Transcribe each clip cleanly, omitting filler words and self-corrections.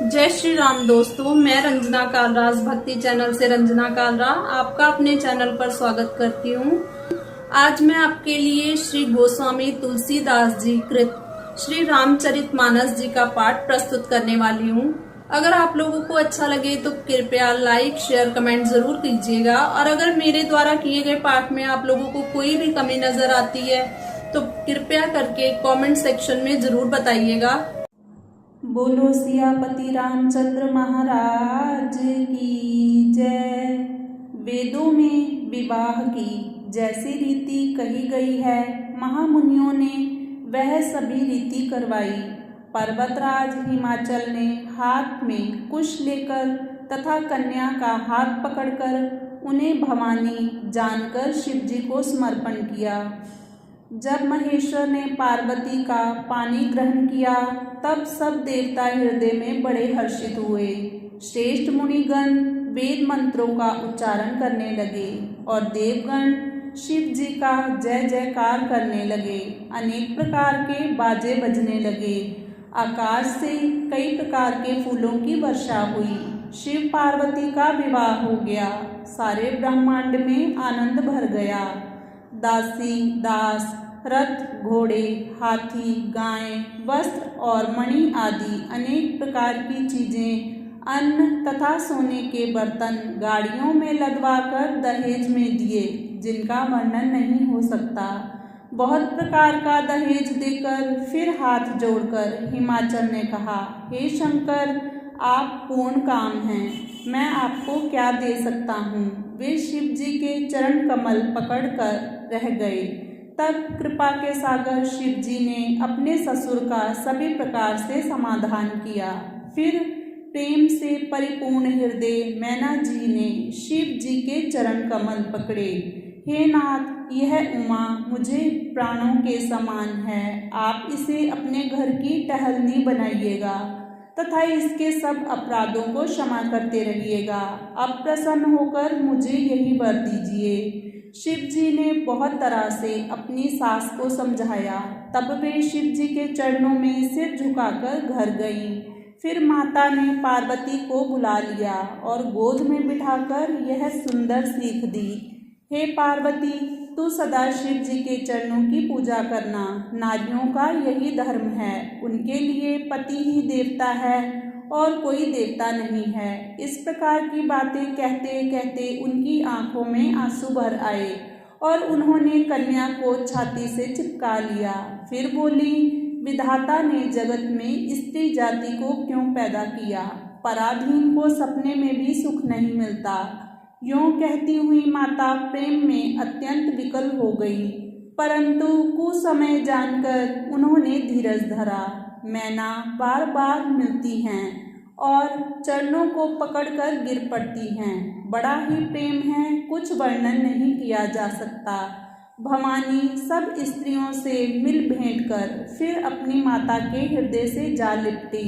जय श्री राम दोस्तों, मैं रंजना कालराज भक्ति चैनल से रंजना कालरा आपका अपने चैनल पर स्वागत करती हूँ। आज मैं आपके लिए श्री गोस्वामी तुलसीदास जी कृत श्री रामचरितमानस जी का पाठ प्रस्तुत करने वाली हूँ। अगर आप लोगों को अच्छा लगे तो कृपया लाइक शेयर कमेंट जरूर कीजिएगा, और अगर मेरे द्वारा किए गए पाठ में आप लोगों को कोई भी कमी नजर आती है तो कृपया करके कमेंट सेक्शन में जरूर बताइएगा। बोलो सियापति रामचंद्र महाराज की जय। वेदों में विवाह की जैसी रीति कही गई है, महामुनियों ने वह सभी रीति करवाई। पर्वतराज हिमाचल ने हाथ में कुश लेकर तथा कन्या का हाथ पकड़कर उन्हें भवानी जानकर शिवजी को समर्पण किया। जब महेश्वर ने पार्वती का पानी ग्रहण किया तब सब देवता हृदय में बड़े हर्षित हुए। श्रेष्ठ मुनिगण वेद मंत्रों का उच्चारण करने लगे और देवगण शिव जी का जय जयकार करने लगे। अनेक प्रकार के बाजे बजने लगे। आकाश से कई प्रकार के फूलों की वर्षा हुई। शिव पार्वती का विवाह हो गया। सारे ब्रह्मांड में आनंद भर गया। दासी दास, रथ घोड़े, हाथी, गाय, वस्त्र और मणि आदि अनेक प्रकार की चीजें, अन्न तथा सोने के बर्तन गाड़ियों में लदवाकर दहेज में दिए, जिनका वर्णन नहीं हो सकता। बहुत प्रकार का दहेज देकर फिर हाथ जोड़कर हिमाचल ने कहा, हे शंकर, आप पूर्ण काम हैं, मैं आपको क्या दे सकता हूँ। वे शिव जी के चरण कमल पकड़कर रह गए। तब कृपा के सागर शिव जी ने अपने ससुर का सभी प्रकार से समाधान किया। फिर प्रेम से परिपूर्ण हृदय मैना जी ने शिव जी के चरण कमल पकड़े। हे नाथ, यह उमा मुझे प्राणों के समान है, आप इसे अपने घर की टहलनी बनाइएगा तथा इसके सब अपराधों को क्षमा करते रहिएगा। अब प्रसन्न होकर मुझे यही वर दीजिए। शिव जी ने बहुत तरह से अपनी सास को समझाया। तब वे शिव जी के चरणों में सिर झुकाकर घर गईं। फिर माता ने पार्वती को बुला लिया और गोद में बिठाकर यह सुंदर सीख दी, हे पार्वती, तू सदा शिव जी के चरणों की पूजा करना। नारियों का यही धर्म है, उनके लिए पति ही देवता है और कोई देवता नहीं है। इस प्रकार की बातें कहते कहते उनकी आंखों में आंसू भर आए और उन्होंने कन्या को छाती से चिपका लिया। फिर बोली, विधाता ने जगत में स्त्री जाति को क्यों पैदा किया? पराधीन को सपने में भी सुख नहीं मिलता। यूं कहती हुई माता प्रेम में अत्यंत विकल हो गई, परंतु कुसमय जानकर उन्होंने धीरज धरा। मैना बार बार मिलती हैं और चरणों को पकड़कर गिर पड़ती हैं। बड़ा ही प्रेम है, कुछ वर्णन नहीं किया जा सकता। भवानी सब स्त्रियों से मिल भेंट कर फिर अपनी माता के हृदय से जा लिपटी।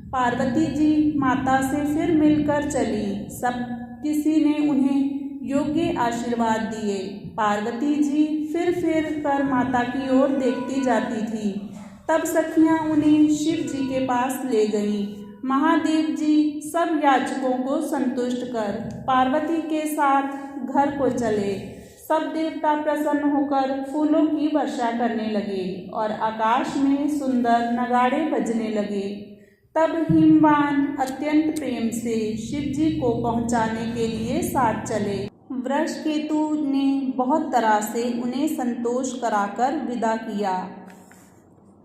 पार्वती जी माता से फिर मिलकर चली। सब किसी ने उन्हें योग्य आशीर्वाद दिए। पार्वती जी फिर कर माता की ओर देखती जाती थी। तब सखियां उन्हें शिव जी के पास ले गईं। महादेव जी सब याचकों को संतुष्ट कर पार्वती के साथ घर को चले। सब देवता प्रसन्न होकर फूलों की वर्षा करने लगे और आकाश में सुंदर नगाड़े बजने लगे। तब हिमवान अत्यंत प्रेम से शिव जी को पहुंचाने के लिए साथ चले। वृषकेतु ने बहुत तरह से उन्हें संतोष कराकर विदा किया।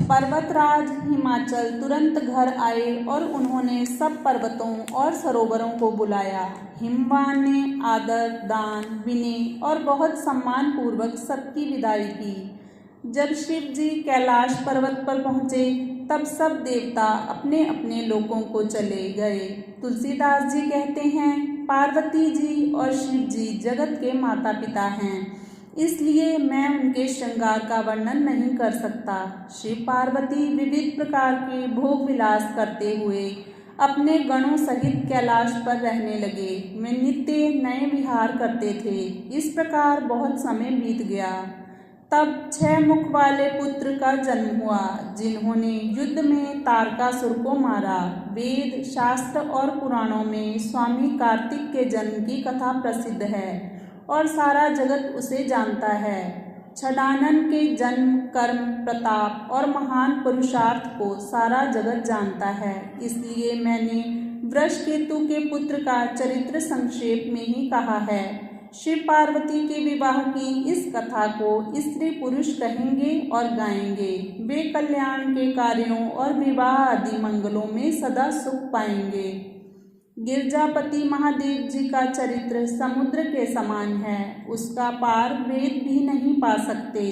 पर्वतराज हिमाचल तुरंत घर आए और उन्होंने सब पर्वतों और सरोवरों को बुलाया। हिमवान ने आदर, दान, विनय और बहुत सम्मान पूर्वक सबकी विदाई की। जब शिव जी कैलाश पर्वत पर पहुँचे तब सब देवता अपने अपने लोकों को चले गए। तुलसीदास जी कहते हैं, पार्वती जी और शिव जी जगत के माता पिता हैं, इसलिए मैं उनके श्रृंगार का वर्णन नहीं कर सकता। शिव पार्वती विविध प्रकार के भोग विलास करते हुए अपने गणों सहित कैलाश पर रहने लगे। वे नित्य नए विहार करते थे। इस प्रकार बहुत समय बीत गया। तब 6 मुख वाले पुत्र का जन्म हुआ, जिन्होंने युद्ध में तारकासुर को मारा। वेद, शास्त्र और पुराणों में स्वामी कार्तिक के जन्म की कथा प्रसिद्ध है और सारा जगत उसे जानता है। छदानन के जन्म, कर्म, प्रताप और महान पुरुषार्थ को सारा जगत जानता है। इसलिए मैंने वृषकेतु के पुत्र का चरित्र संक्षेप में ही कहा है। शिव पार्वती के विवाह की इस कथा को स्त्री पुरुष कहेंगे और गाएंगे। वे कल्याण के कार्यों और विवाह आदि मंगलों में सदा सुख पाएंगे। गिरजापति महादेव जी का चरित्र समुद्र के समान है, उसका पार वेद भी नहीं पा सकते।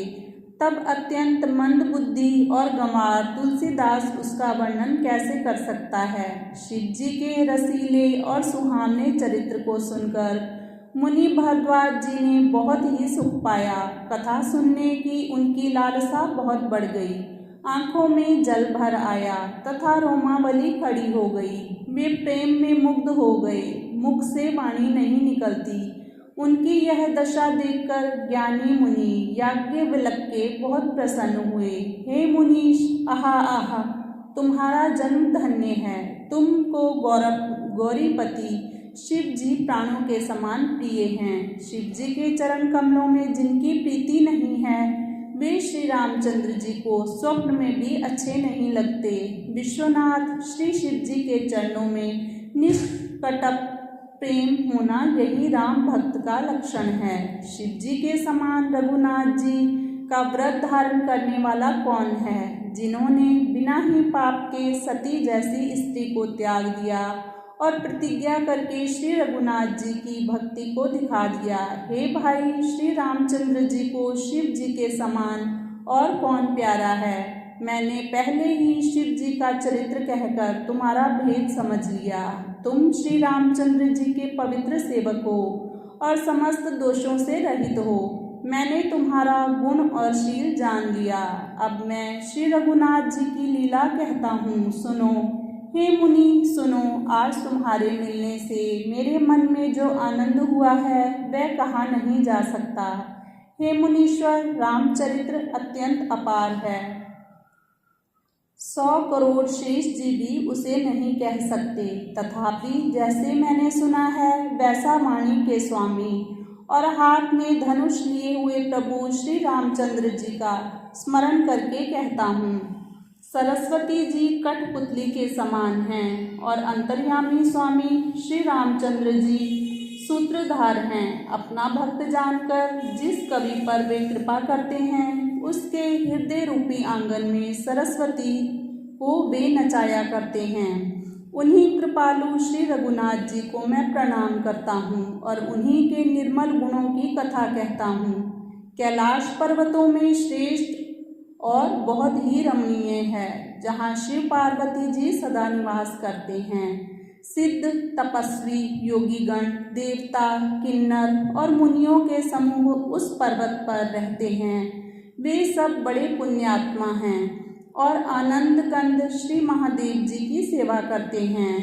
तब अत्यंत मंद बुद्धि और गंवार तुलसीदास उसका वर्णन कैसे कर सकता है। शिव जी के रसीले और सुहावने चरित्र को सुनकर मुनि भारद्वाज जी ने बहुत ही सुख पाया। कथा सुनने की उनकी लालसा बहुत बढ़ गई। आंखों में जल भर आया तथा रोमावली खड़ी हो गई। वे प्रेम में मुग्ध हो गए, मुख से वाणी नहीं निकलती। उनकी यह दशा देखकर ज्ञानी मुनि याज्ञवल्क्य बहुत प्रसन्न हुए। हे मुनीश, आहा आहा, तुम्हारा जन्म धन्य है। तुमको गौरीपति शिव जी प्राणों के समान प्रिय हैं। शिव जी के चरण कमलों में जिनकी प्रीति नहीं है वे श्री रामचंद्र जी को स्वप्न में भी अच्छे नहीं लगते। विश्वनाथ श्री शिव जी के चरणों में निष्कपट प्रेम होना यही राम भक्त का लक्षण है। शिव जी के समान रघुनाथ जी का व्रत धारण करने वाला कौन है, जिन्होंने बिना ही पाप के सती जैसी स्त्री को त्याग दिया और प्रतिज्ञा करके श्री रघुनाथ जी की भक्ति को दिखा दिया। हे भाई, श्री रामचंद्र जी को शिव जी के समान और कौन प्यारा है। मैंने पहले ही शिव जी का चरित्र कहकर तुम्हारा भेद समझ लिया। तुम श्री रामचंद्र जी के पवित्र सेवक हो और समस्त दोषों से रहित हो। मैंने तुम्हारा गुण और शील जान लिया। अब मैं श्री रघुनाथ जी की लीला कहता हूँ, सुनो। हे मुनि सुनो, आज तुम्हारे मिलने से मेरे मन में जो आनंद हुआ है वह कहा नहीं जा सकता। हे मुनीश्वर, रामचरित्र अत्यंत अपार है। 100 करोड़ शेष जी भी उसे नहीं कह सकते। तथापि जैसे मैंने सुना है वैसा वाणी के स्वामी और हाथ में धनुष लिए हुए प्रभु श्री रामचंद्र जी का स्मरण करके कहता हूँ। सरस्वती जी कठपुतली के समान हैं और अंतर्यामी स्वामी श्री रामचंद्र जी सूत्रधार हैं। अपना भक्त जानकर जिस कवि पर वे कृपा करते हैं उसके हृदय रूपी आंगन में सरस्वती को वे नचाया करते हैं। उन्हीं कृपालु श्री रघुनाथ जी को मैं प्रणाम करता हूँ और उन्हीं के निर्मल गुणों की कथा कहता हूँ। कैलाश पर्वतों में श्रेष्ठ और बहुत ही रमणीय है, जहाँ शिव पार्वती जी सदा निवास करते हैं। सिद्ध, तपस्वी, योगीगण, देवता, किन्नर और मुनियों के समूह उस पर्वत पर रहते हैं। वे सब बड़े पुण्यात्मा हैं और आनंद कंद श्री महादेव जी की सेवा करते हैं।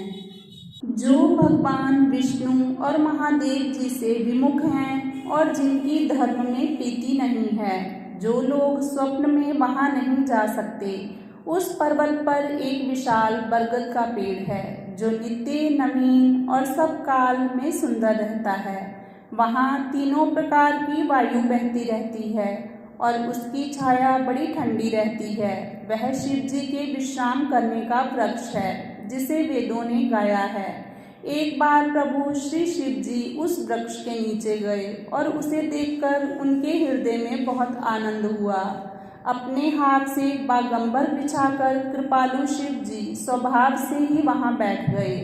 जो भगवान विष्णु और महादेव जी से विमुख हैं और जिनकी धर्म में प्रीति नहीं है, जो लोग स्वप्न में वहां नहीं जा सकते, उस पर्वत पर एक विशाल बरगद का पेड़ है जो नित्य नवीन और सब काल में सुंदर रहता है। वहां तीनों प्रकार की वायु बहती रहती है और उसकी छाया बड़ी ठंडी रहती है। वह शिव जी के विश्राम करने का वृक्ष है जिसे वेदों ने गाया है। एक बार प्रभु श्री शिव जी उस वृक्ष के नीचे गए और उसे देखकर उनके हृदय में बहुत आनंद हुआ। अपने हाथ से बागंबर बिछाकर कृपालु शिव जी स्वभाव से ही वहां बैठ गए।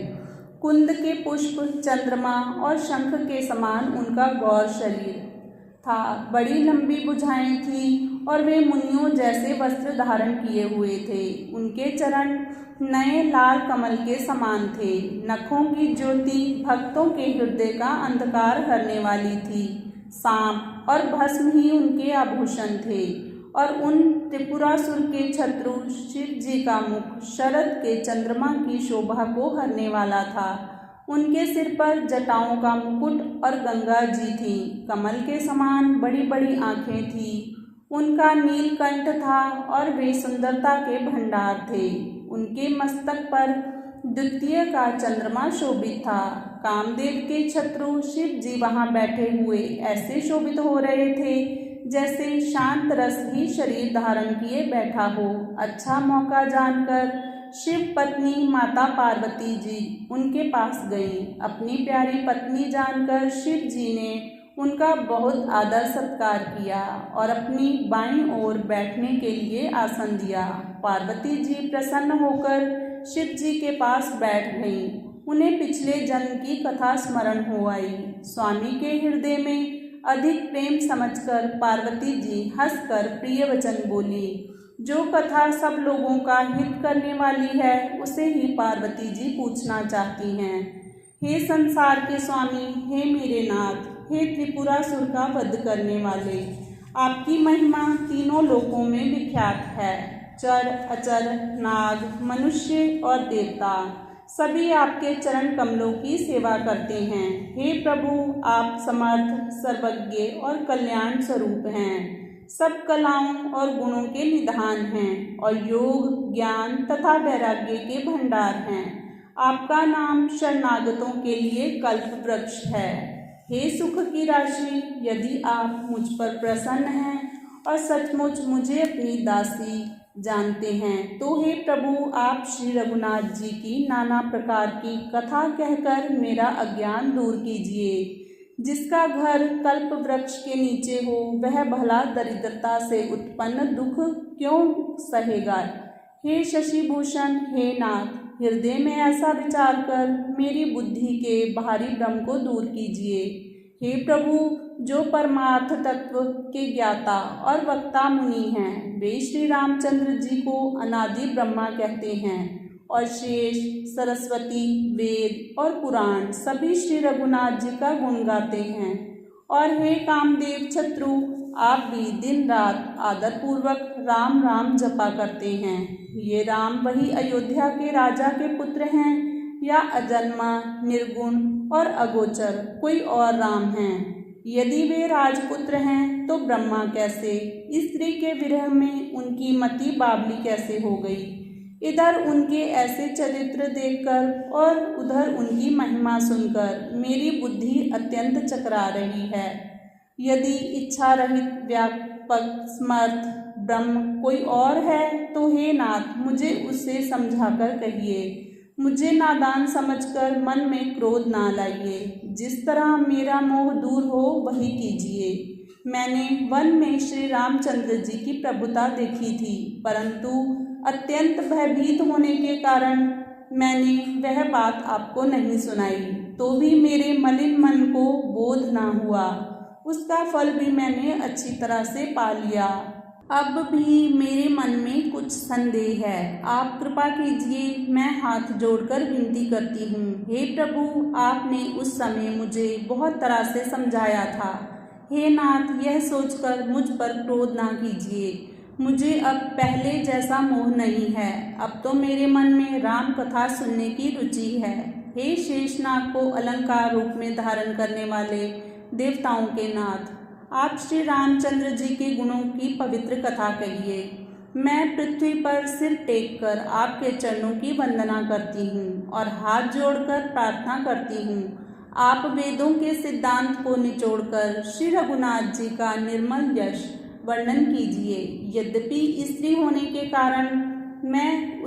कुंद के पुष्प, चंद्रमा और शंख के समान उनका गौर शरीर था। बड़ी लंबी भुजाएं थी और वे मुनियों जैसे वस्त्र धारण किए हुए थे। उनके चरण नए लाल कमल के समान थे। नखों की ज्योति भक्तों के हृदय का अंधकार हरने वाली थी। सांप और भस्म ही उनके आभूषण थे और उन त्रिपुरासुर के शत्रु शिव जी का मुख शरद के चंद्रमा की शोभा को हरने वाला था। उनके सिर पर जटाओं का मुकुट और गंगा जी थी। कमल के समान बड़ी बड़ी आंखें थी। उनका नीलकंठ था और वे सुंदरता के भंडार थे। उनके मस्तक पर द्वितीय का चंद्रमा शोभित था। कामदेव के शत्रु शिव जी वहां बैठे हुए ऐसे शोभित हो रहे थे जैसे शांत रस ही शरीर धारण किए बैठा हो। अच्छा मौका जानकर शिव पत्नी माता पार्वती जी उनके पास गई। अपनी प्यारी पत्नी जानकर शिव जी ने उनका बहुत आदर सत्कार किया और अपनी बाईं ओर बैठने के लिए आसन दिया। पार्वती जी प्रसन्न होकर शिव जी के पास बैठ गईं। उन्हें पिछले जन्म की कथा स्मरण हो आई। स्वामी के हृदय में अधिक प्रेम समझकर पार्वती जी हंसकर प्रिय वचन बोली। जो कथा सब लोगों का हित करने वाली है उसे ही पार्वती जी पूछना चाहती हैं। हे संसार के स्वामी, हे मेरे नाथ, हे त्रिपुरासुर का वध करने वाले, आपकी महिमा तीनों लोकों में विख्यात है। चर अचर, नाग, मनुष्य और देवता सभी आपके चरण कमलों की सेवा करते हैं। हे प्रभु, आप समर्थ, सर्वज्ञ और कल्याण स्वरूप हैं। सब कलाओं और गुणों के निधान हैं और योग, ज्ञान तथा वैराग्य के भंडार हैं। आपका नाम शरणागतों के लिए कल्प वृक्ष है। हे सुख की राशि, यदि आप मुझ पर प्रसन्न हैं और सचमुच मुझे अपनी दासी जानते हैं तो हे प्रभु, आप श्री रघुनाथ जी की नाना प्रकार की कथा कहकर मेरा अज्ञान दूर कीजिए। जिसका घर कल्प वृक्ष के नीचे हो वह भला दरिद्रता से उत्पन्न दुख क्यों सहेगा। हे शशिभूषण, हे नाथ, हृदय में ऐसा विचार कर मेरी बुद्धि के बाहरी भ्रम को दूर कीजिए। हे प्रभु, जो परमार्थ तत्व के ज्ञाता और वक्ता मुनि हैं वे श्री रामचंद्र जी को अनादि ब्रह्मा कहते हैं और शेष, सरस्वती, वेद और पुराण सभी श्री रघुनाथ जी का गुण गाते हैं। और हे कामदेव शत्रु, आप भी दिन रात आदरपूर्वक राम राम जपा करते हैं। ये राम वही अयोध्या के राजा के पुत्र हैं या अजन्मा, निर्गुण और अगोचर कोई और राम हैं? यदि वे राजपुत्र हैं तो ब्रह्मा कैसे, स्त्री के विरह में उनकी मति बावली कैसे हो गई? इधर उनके ऐसे चरित्र देखकर और उधर उनकी महिमा सुनकर मेरी बुद्धि अत्यंत चकरा रही है। यदि इच्छा रहित व्यापक समर्थ ब्रह्म कोई और है तो हे नाथ, मुझे उससे समझाकर कहिए। मुझे नादान समझकर मन में क्रोध ना लाइए। जिस तरह मेरा मोह दूर हो वही कीजिए। मैंने वन में श्री रामचंद्र जी की प्रभुता देखी थी, परंतु अत्यंत भयभीत होने के कारण मैंने वह बात आपको नहीं सुनाई। तो भी मेरे मलिन मन को बोध ना हुआ। उसका फल भी मैंने अच्छी तरह से पा लिया। अब भी मेरे मन में कुछ संदेह है। आप कृपा कीजिए, मैं हाथ जोड़कर विनती करती हूँ। हे प्रभु, आपने उस समय मुझे बहुत तरह से समझाया था। हे नाथ, यह सोचकर मुझ पर क्रोध ना कीजिए। मुझे अब पहले जैसा मोह नहीं है। अब तो मेरे मन में राम कथा सुनने की रुचि है। हे शेषनाग को अलंकार रूप में धारण करने वाले देवताओं के नाथ, आप श्री रामचंद्र जी के गुणों की पवित्र कथा कहिए। मैं पृथ्वी पर सिर टेक कर आपके चरणों की वंदना करती हूँ और हाथ जोड़कर प्रार्थना करती हूँ। आप वेदों के सिद्धांत को निचोड़कर श्री रघुनाथ जी का निर्मल यश वर्णन कीजिए। यद्यपि स्त्री होने के कारण मैं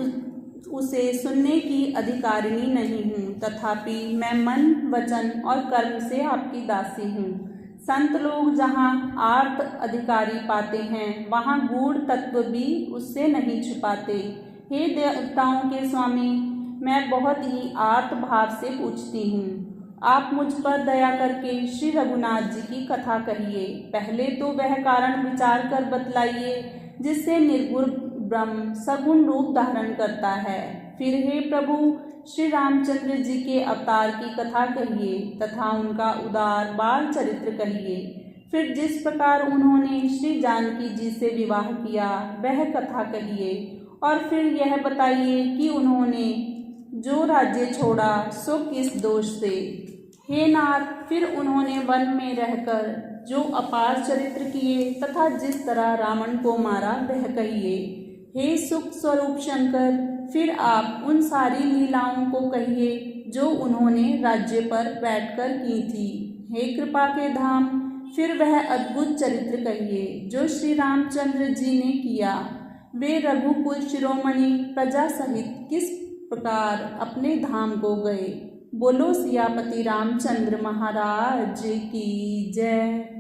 उसे सुनने की अधिकारिणी नहीं हूँ, तथापि मैं मन, वचन और कर्म से आपकी दासी हूँ। संत लोग जहाँ आर्त अधिकारी पाते हैं वहाँ गूढ़ तत्व भी उससे नहीं छुपाते। हे देवताओं के स्वामी, मैं बहुत ही आर्त भाव से पूछती हूँ। आप मुझ पर दया करके श्री रघुनाथ जी की कथा कहिए। पहले तो वह कारण विचार कर बतलाइए जिससे निर्गुण ब्रह्म सगुण रूप धारण करता है। फिर हे प्रभु, श्री रामचंद्र जी के अवतार की कथा कहिए तथा उनका उदार बाल चरित्र कहिए। फिर जिस प्रकार उन्होंने श्री जानकी जी से विवाह किया वह कथा कहिए। और फिर यह बताइए कि उन्होंने जो राज्य छोड़ा सो किस दोष से। हे नाथ, फिर उन्होंने वन में रहकर जो अपार चरित्र किए तथा जिस तरह रावण को मारा वह कहिए। हे सुख स्वरूप शंकर, फिर आप उन सारी लीलाओं को कहिए जो उन्होंने राज्य पर बैठकर की थी। हे कृपा के धाम, फिर वह अद्भुत चरित्र कहिए जो श्री रामचंद्र जी ने किया। वे रघुकुल शिरोमणि प्रजा सहित किस प्रकार अपने धाम को गए। बोलो सियापति रामचंद्र महाराज की जय।